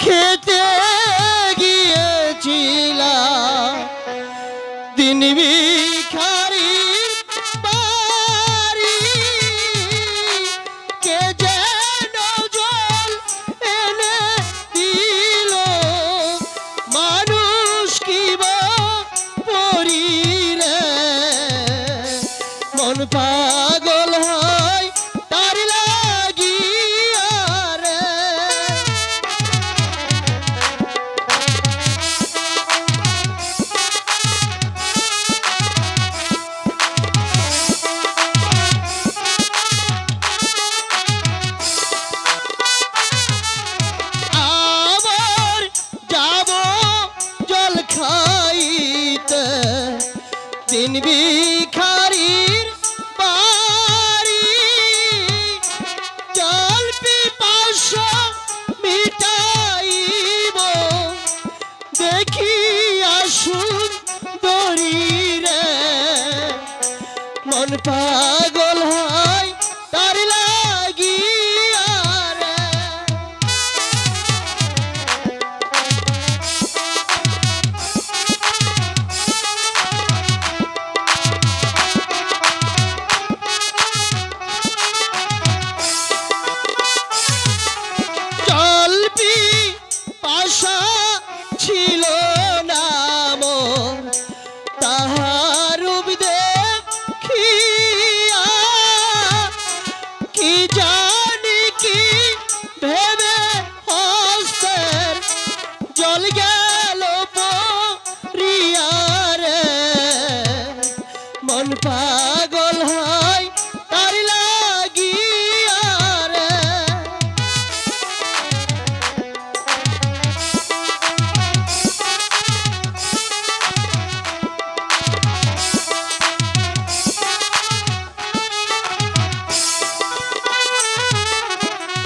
খেতে গিয়েছিলাম দিন ভিখারি বাড়ি কে যেন জল এনে দিল মানুষ কি বা পরি রে মন পাগল হয় তার লাগিয়া রে আবার যাব জল খাইতে দিন ভিখারির বাড়ি জল পিপাসা মিটাইব দেখি আসুন দরি রে মন পাগল হয় তার লাগিয়া রে জলপি পাশা ছিল না মোর তাহার রূপ দেখিয়া কি জানি কি ভেবে হস্তের জল গেল পরিয়া রে মন পাগল হয় তার লাগিয়া রে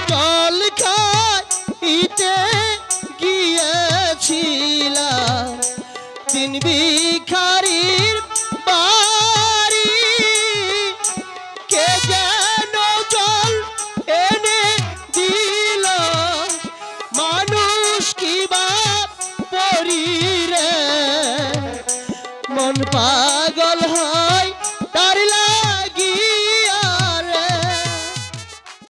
জল খাইতে গিয়েছিলাম দিন ভিখারির বাড়ি কে যেন জল এনে দিল মানুষ কি বা পরি রে মন পাগল হয়